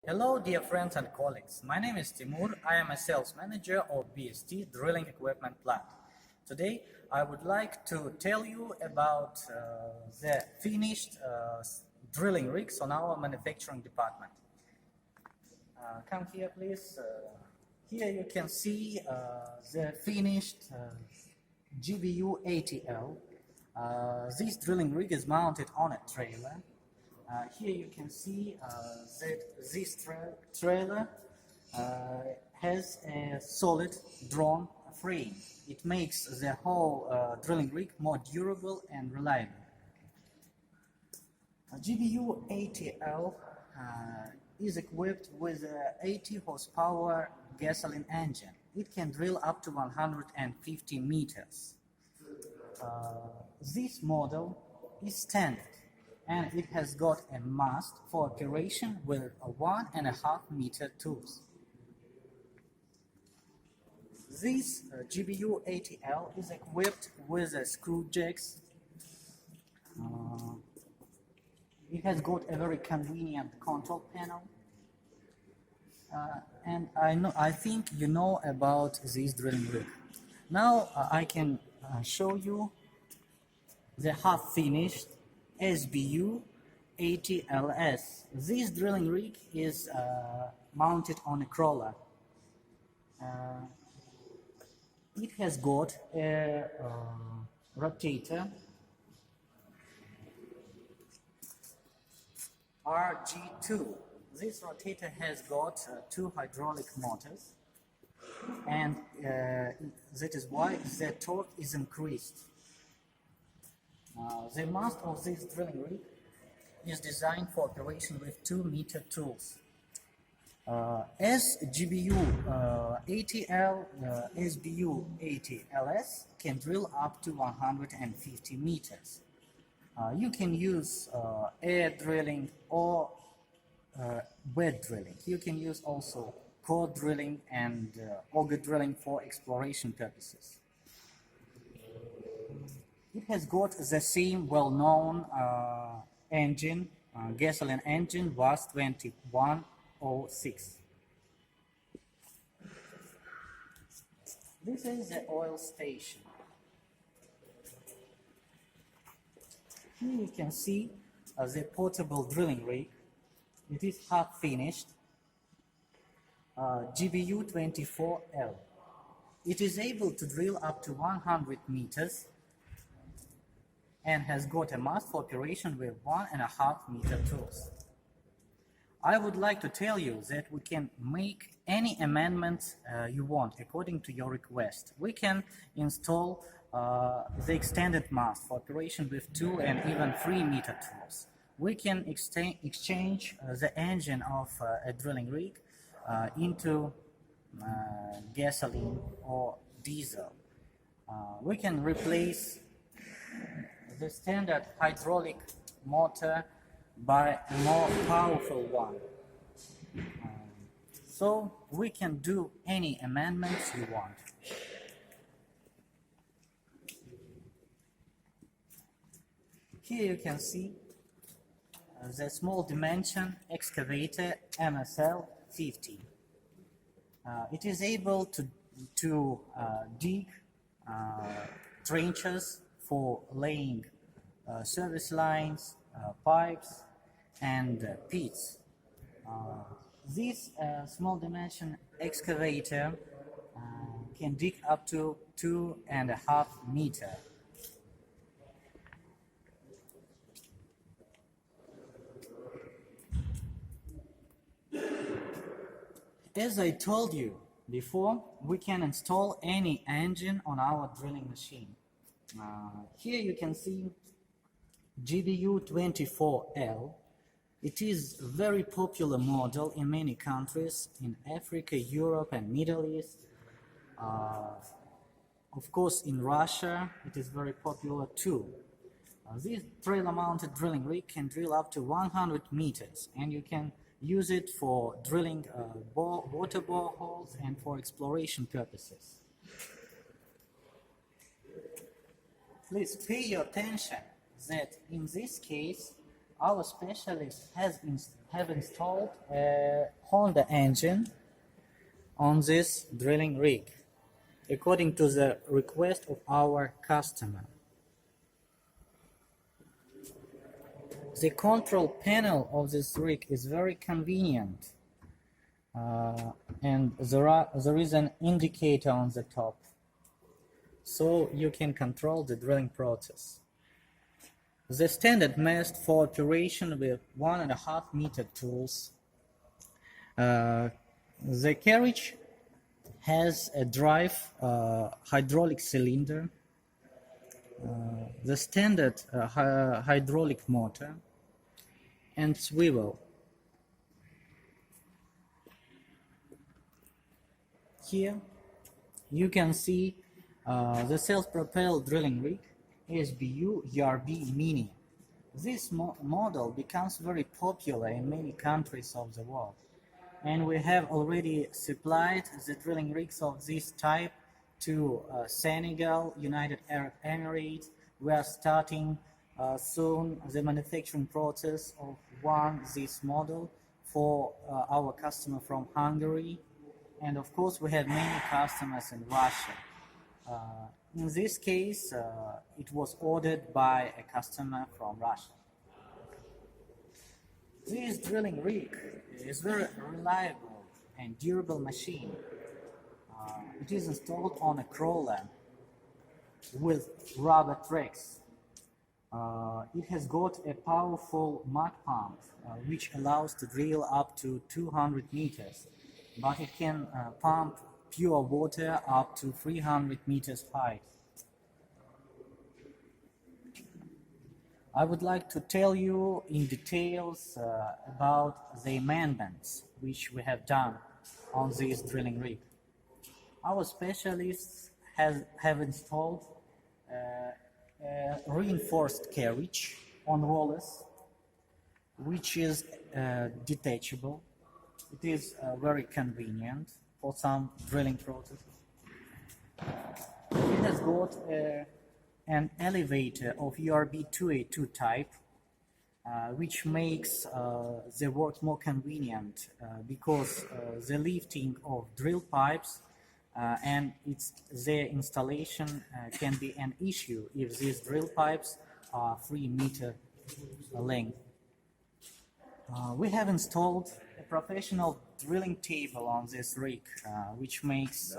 Hello dear friends and colleagues, my name is Timur, I am a sales manager of BST Drilling Equipment Plant. Today I would like to tell you about the finished drilling rigs on our manufacturing department. Come here please. Here you can see the finished GBU 80L. This drilling rig is mounted on a trailer. Here you can see that this trailer has a solid drawn frame. It makes the whole drilling rig more durable and reliable. GBU 80L is equipped with an 80 horsepower gasoline engine. It can drill up to 150 meters. This model is standard, and it has got a mast for operation with a 1.5 meter tools. This GBU 80L is equipped with screw jacks. It has got a very convenient control panel. And I think you know about this drilling rig. Now I can show you the half-finished SBU 80LS. This drilling rig is mounted on a crawler. It has got a rotator RG2. This rotator has got 2 hydraulic motors, and that is why the torque is increased. The mast of this drilling rig is designed for operation with 2 meter tools. As GBU 80L, SBU 80LS can drill up to 150 meters. You can use air drilling or wet drilling. You can use also core drilling and auger drilling for exploration purposes. It has got the same well-known engine, gasoline engine, WAS 2106. This is the oil station. Here you can see the portable drilling rig. It is half finished, GBU 24L. It is able to drill up to 100 meters and has got a mast for operation with 1.5 meter tools. I would like to tell you that we can make any amendments you want according to your request. We can install the extended mast for operation with 2 and even 3 meter tools. We can exchange the engine of a drilling rig into gasoline or diesel. We can replace the standard hydraulic motor by a more powerful one. So we can do any amendments you want. Here you can see the small dimension excavator MSL 50. It is able to dig trenches for laying service lines, pipes and pits. This small dimension excavator can dig up to 2.5 meters. As I told you before, we can install any engine on our drilling machine. Here you can see GBU 24L. It is a very popular model in many countries in Africa, Europe and Middle East. Of course, in Russia it is very popular too. This trailer-mounted drilling rig can drill up to 100 meters, and you can use it for drilling water boreholes and for exploration purposes. Please pay your attention that in this case our specialist have installed a Honda engine on this drilling rig, according to the request of our customer. The control panel of this rig is very convenient, and there is an indicator on the top, so you can control the drilling process. The standard mast for operation with 1.5 meter tools. The carriage has a drive hydraulic cylinder, the standard hydraulic motor, and swivel. Here you can see the self-propelled drilling rig SBU ERB Mini. This model becomes very popular in many countries of the world, and we have already supplied the drilling rigs of this type to Senegal, United Arab Emirates. We are starting soon the manufacturing process of this model for our customer from Hungary, and of course we have many customers in Russia. In this case, it was ordered by a customer from Russia. This drilling rig is very reliable and durable machine. It is installed on a crawler with rubber tracks. It has got a powerful mud pump which allows to drill up to 200 meters, but it can pump pure water up to 300 meters height. I would like to tell you in details about the amendments which we have done on this drilling rig. Our specialists have installed a reinforced carriage on rollers, which is detachable. It is very convenient for some drilling processes. It has got an elevator of ERB 2A2 type, which makes the work more convenient because the lifting of drill pipes and their installation can be an issue if these drill pipes are 3 meter length. We have installed a professional drilling table on this rig, which makes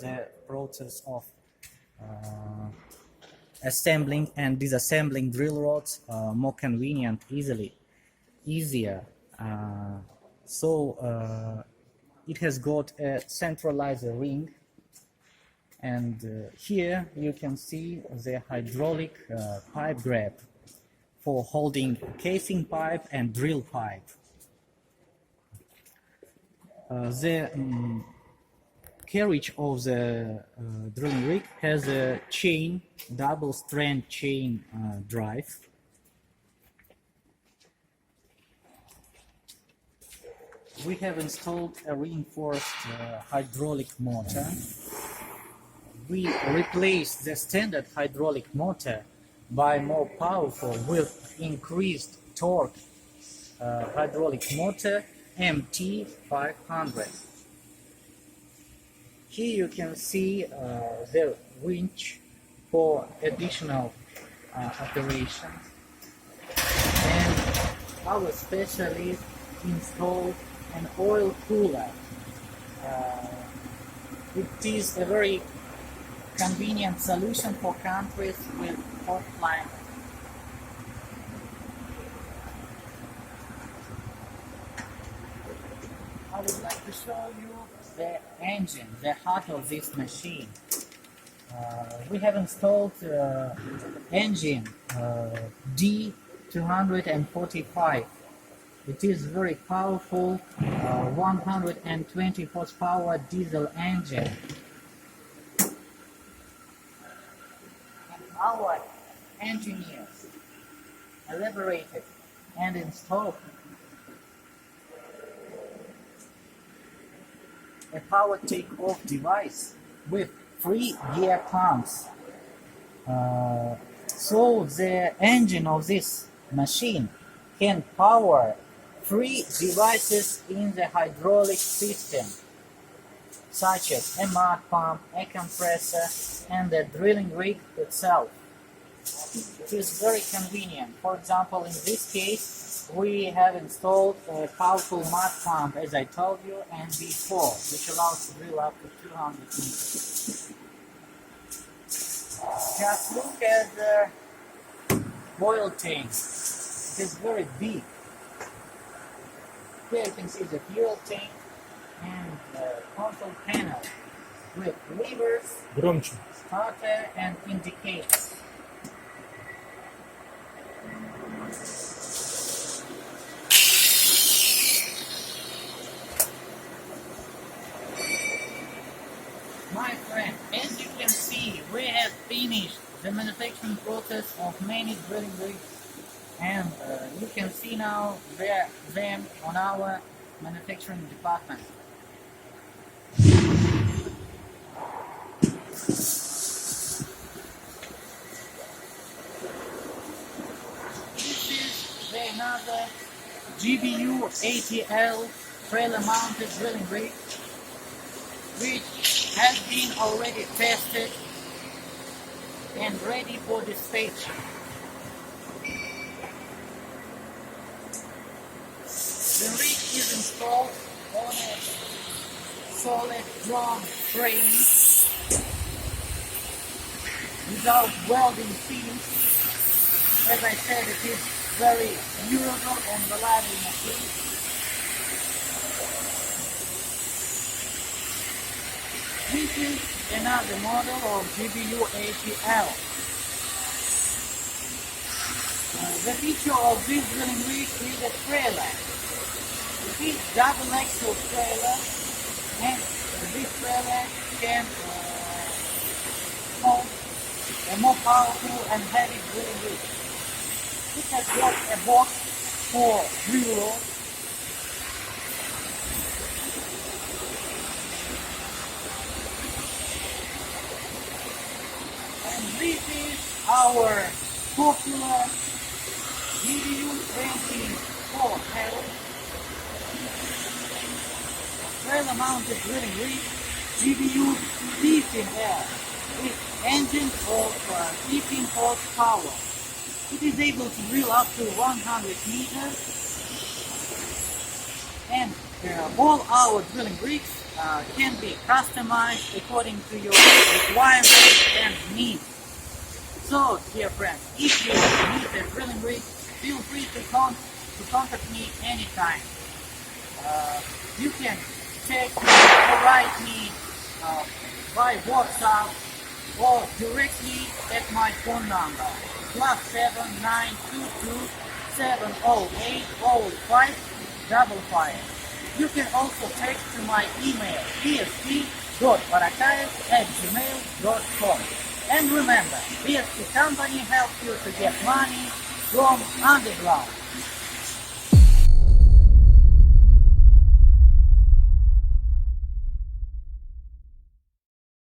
the process of assembling and disassembling drill rods more convenient, easier. It has got a centralizer ring, and here you can see the hydraulic pipe grab for holding casing pipe and drill pipe. The carriage of the drilling rig has a double strand chain drive. We have installed a reinforced hydraulic motor. We replaced the standard hydraulic motor by more powerful with increased torque hydraulic motor MT500. Here you can see the winch for additional operations, and our specialist installed an oil cooler. It is a very convenient solution for countries with hot climate. I would like to show you the engine, the heart of this machine. We have installed engine D245. It is very powerful 120 horsepower diesel engine. And our engineers elaborated and installed a power take-off device with 3 gear pumps. So the engine of this machine can power 3 devices in the hydraulic system, such as a mud pump, a compressor, and the drilling rig itself. It is very convenient. For example, in this case, we have installed a powerful mud pump, as I told you, and B4, which allows to drill up to 200 meters. Just look at the oil tank. It is very big. Here you can see the fuel tank and the control panel with levers, starter, and indicators. My friend, as you can see, we have finished the manufacturing process of many drilling rigs, and you can see now them on our manufacturing department. This is another GBU ATL trailer mounted drilling rig, which has been already tested and ready for dispatch. The rig is installed on a solid drum frame without welding seams. As I said, it is very durable and reliable machine. This is another model of GBU ATL. The feature of this drilling rig is a trailer. It is double axle trailer, and this trailer can hold a more powerful and heavy drilling rig. It has got a box for drill rods, and this is our popular GBU 24L trailer mounted drilling rig, GBU 15L, with engine of 15 horsepower. It is able to drill up to 100 meters, and all our drilling rigs can be customized according to your requirements and needs. So, dear friends, if you need a drilling rig, feel free to contact me anytime. You can text me or write me by WhatsApp or directly at my phone number +7 922 708 0555. You can also text to my email bst.barakayev@gmail.com. And remember, BST company helps you to get money from underground.